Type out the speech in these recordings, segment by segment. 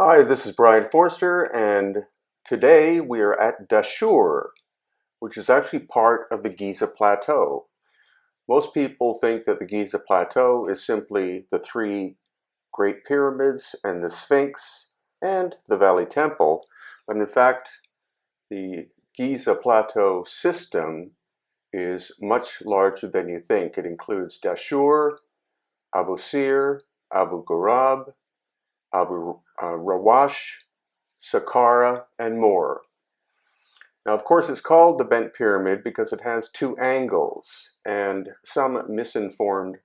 Hi, this is Brian Forster, and today we are at Dashur, which is actually part of the Giza Plateau. Most people think that the Giza Plateau is simply the three Great Pyramids and the Sphinx and the Valley Temple, but in fact, the Giza Plateau system is much larger than you think. It includes Dashur, Abu Sir, Abu Ghurab, Abu Rawash, Saqqara, and more. Now, of course, it's called the bent pyramid because it has two angles, and some misinformed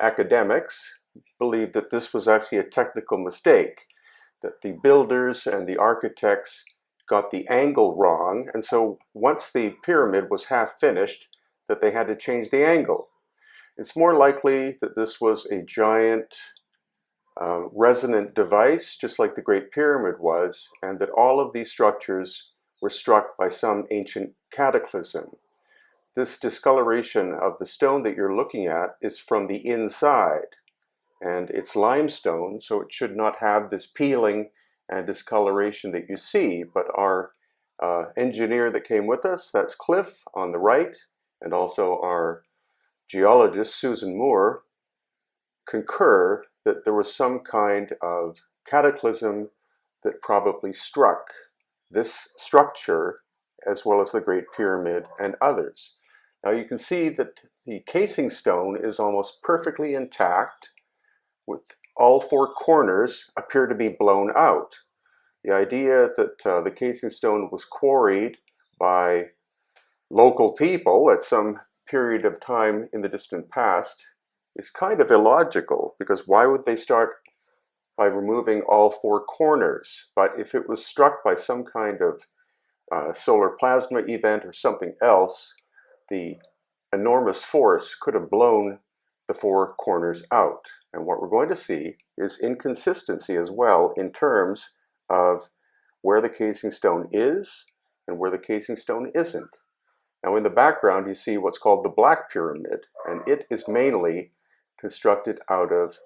academics believe that this was actually a technical mistake, that the builders and the architects got the angle wrong, and so once the pyramid was half finished, that they had to change the angle. It's more likely that this was a giant resonant device, just like the Great Pyramid was, and that all of these structures were struck by some ancient cataclysm. This discoloration of the stone that you're looking at is from the inside, and it's limestone, so it should not have this peeling and discoloration that you see, but our engineer that came with us, that's Cliff on the right, and also our geologist, Susan Moore, concur that there was some kind of cataclysm that probably struck this structure as well as the Great Pyramid and others. Now you can see that the casing stone is almost perfectly intact, with all four corners appear to be blown out. The idea that the casing stone was quarried by local people at some period of time in the distant past is kind of illogical, because why would they start by removing all four corners? But if it was struck by some kind of solar plasma event or something else, the enormous force could have blown the four corners out. And what we're going to see is inconsistency as well in terms of where the casing stone is and where the casing stone isn't. Now in the background you see what's called the Black Pyramid, and it is mainly constructed out of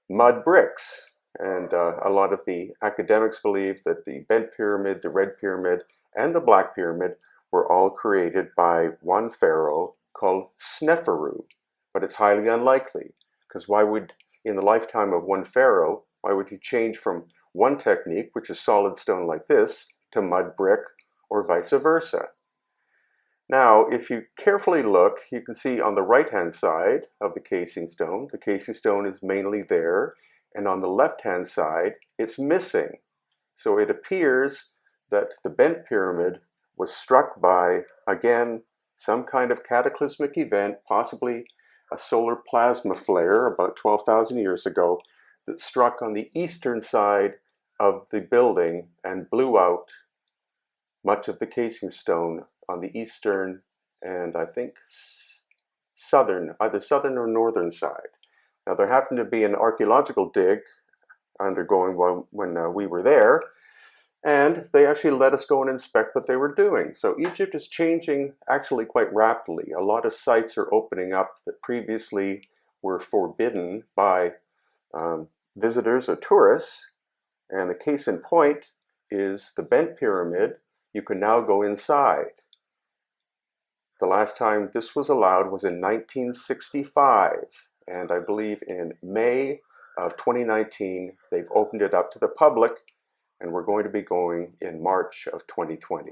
mud bricks. And a lot of the academics believe that the Bent Pyramid, the Red Pyramid, and the Black Pyramid were all created by one pharaoh called Sneferu. But it's highly unlikely, because why would, in the lifetime of one pharaoh, why would you change from one technique, which is solid stone like this, to mud brick, or vice versa? Now, if you carefully look, you can see on the right-hand side of the casing stone is mainly there, and on the left-hand side, it's missing. So it appears that the Bent Pyramid was struck by, again, some kind of cataclysmic event, possibly a solar plasma flare about 12,000 years ago, that struck on the eastern side of the building and blew out much of the casing stone on the eastern and I think southern, either southern or northern side. Now there happened to be an archaeological dig undergoing when we were there, and they actually let us go and inspect what they were doing. So Egypt is changing actually quite rapidly. A lot of sites are opening up that previously were forbidden by visitors or tourists, and the case in point is the Bent Pyramid. You can now go inside. The last time this was allowed was in 1965, and I believe in May of 2019 they've opened it up to the public, and we're going to be going in March of 2020.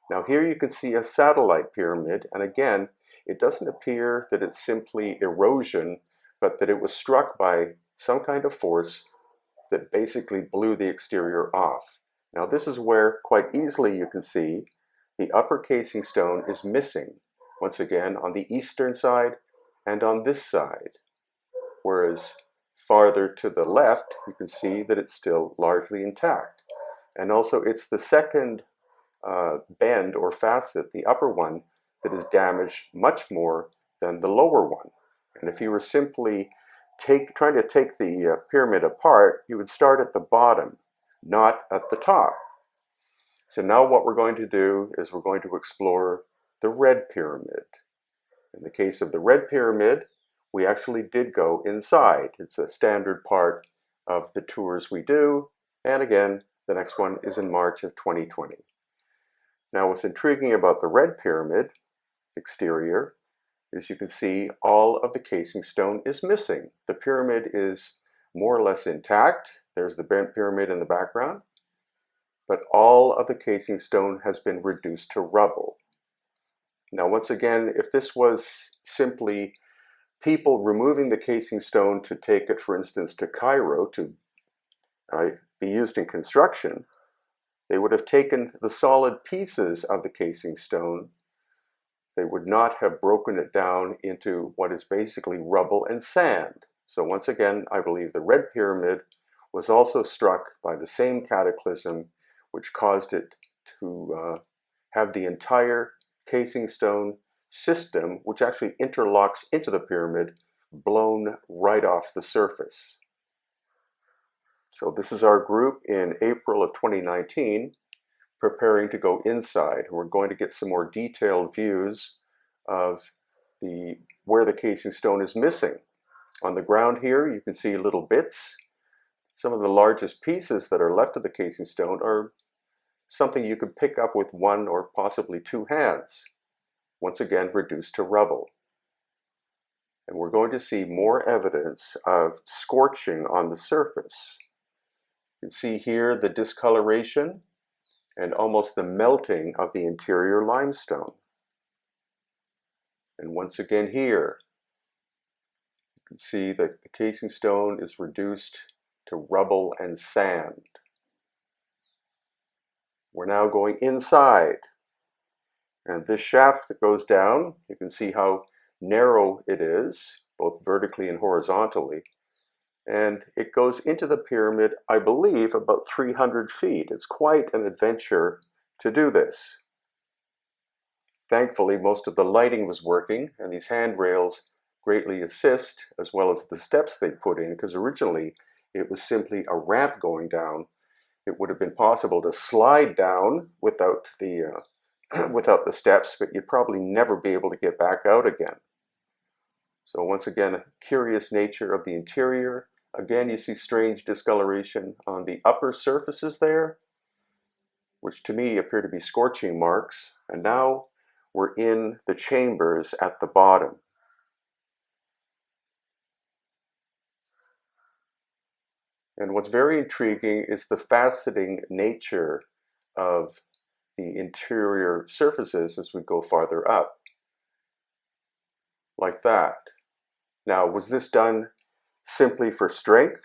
Now here you can see a satellite pyramid, and again, it doesn't appear that it's simply erosion, but that it was struck by some kind of force that basically blew the exterior off. Now this is where quite easily you can see the upper casing stone is missing, once again on the eastern side and on this side, whereas farther to the left you can see that it's still largely intact. And also it's the second bend or facet, the upper one, that is damaged much more than the lower one. And if you were simply trying to take the pyramid apart, you would start at the bottom, not at the top. So now what we're going to do is we're going to explore the Red Pyramid. In the case of the Red Pyramid, we actually did go inside. It's a standard part of the tours we do, And again, the next one is in March of 2020. Now, what's intriguing about the red pyramid exterior is you can see all of the casing stone is missing. The pyramid is more or less intact. There's the bent pyramid in the background, but all of the casing stone has been reduced to rubble. Now, once again, if this was simply people removing the casing stone to take it, for instance, to Cairo to be used in construction, they would have taken the solid pieces of the casing stone. They would not have broken it down into what is basically rubble and sand. So once again, I believe the red pyramid was also struck by the same cataclysm which caused it to have the entire casing stone system, which actually interlocks into the pyramid, blown right off the surface. So this is our group in April of 2019, preparing to go inside. We're going to get some more detailed views of where the casing stone is missing. On the ground here, you can see little bits. Some of the largest pieces that are left of the casing stone are something you could pick up with one or possibly two hands. Once again, reduced to rubble. And we're going to see more evidence of scorching on the surface. You can see here the discoloration and almost the melting of the interior limestone. And once again here, you can see that the casing stone is reduced to rubble and sand. We're now going inside. And this shaft that goes down, you can see how narrow it is, both vertically and horizontally. And it goes into the pyramid, I believe, about 300 feet. It's quite an adventure to do this. Thankfully, most of the lighting was working, and these handrails greatly assist, as well as the steps they put in, because originally it was simply a ramp going down. It would have been possible to slide down without the steps, but you'd probably never be able to get back out again. So once again, a curious nature of the interior. Again, you see strange discoloration on the upper surfaces there, which to me appear to be scorching marks. And now we're in the chambers at the bottom. And what's very intriguing is the faceting nature of the interior surfaces as we go farther up, like that. Now, was this done simply for strength?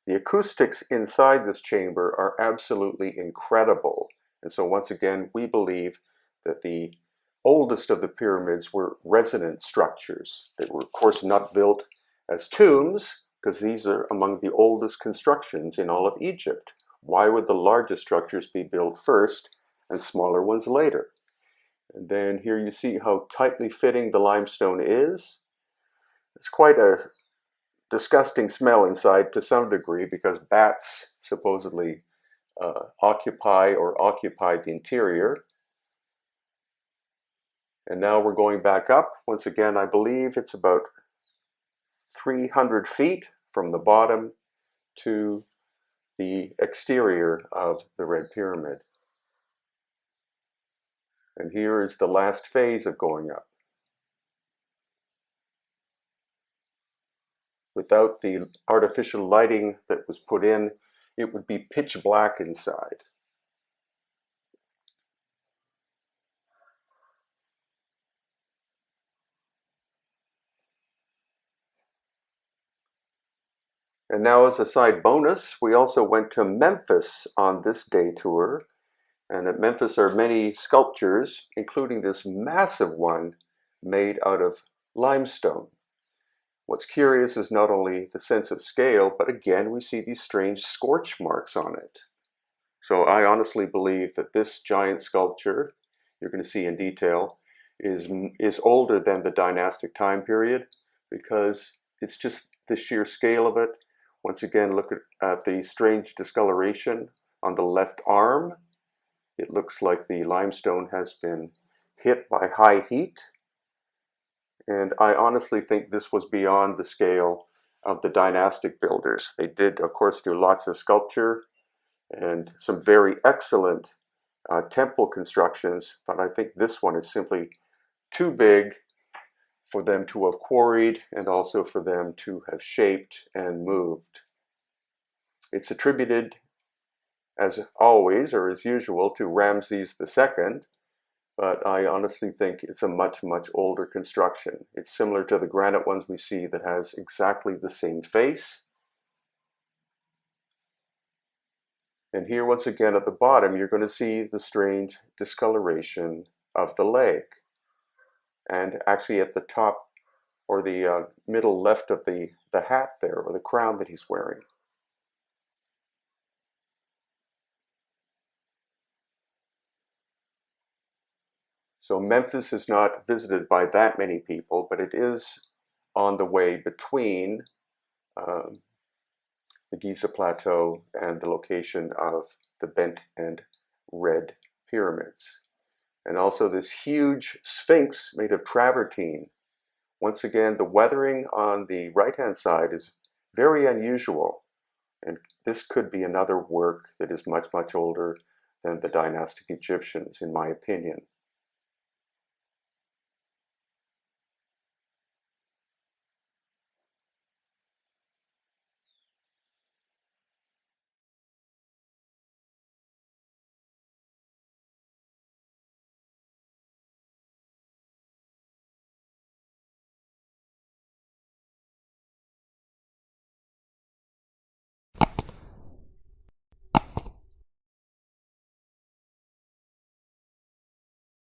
The acoustics inside this chamber are absolutely incredible. And so once again, we believe that the oldest of the pyramids were resonant structures. They were, of course, not built as tombs, because these are among the oldest constructions in all of Egypt. Why would the largest structures be built first and smaller ones later? And then here you see how tightly fitting the limestone is. It's quite a disgusting smell inside to some degree, because bats supposedly occupied the interior. And now we're going back up. Once again, I believe it's about 300 feet from the bottom to the exterior of the Red Pyramid. And here is the last phase of going up. Without the artificial lighting that was put in, it would be pitch black inside. And now, as a side bonus, we also went to Memphis on this day tour. And at Memphis are many sculptures, including this massive one made out of limestone. What's curious is not only the sense of scale, but again, we see these strange scorch marks on it. So I honestly believe that this giant sculpture, you're going to see in detail, is older than the dynastic time period, because it's just the sheer scale of it. Once again, look at the strange discoloration on the left arm. It looks like the limestone has been hit by high heat. And I honestly think this was beyond the scale of the dynastic builders. They did, of course, do lots of sculpture, and some very excellent temple constructions, but I think this one is simply too big for them to have quarried and also for them to have shaped and moved. It's attributed, as always or as usual, to Ramses II, but I honestly think it's a much, much older construction. It's similar to the granite ones we see that has exactly the same face. And here, once again, at the bottom, you're going to see the strange discoloration of the leg. And actually at the top, or the middle left of the hat there, or the crown that he's wearing. So Memphis is not visited by that many people, but it is on the way between the Giza Plateau and the location of the Bent and Red pyramids. And also this huge sphinx made of travertine. Once again, the weathering on the right-hand side is very unusual, and this could be another work that is much, much older than the dynastic Egyptians, in my opinion.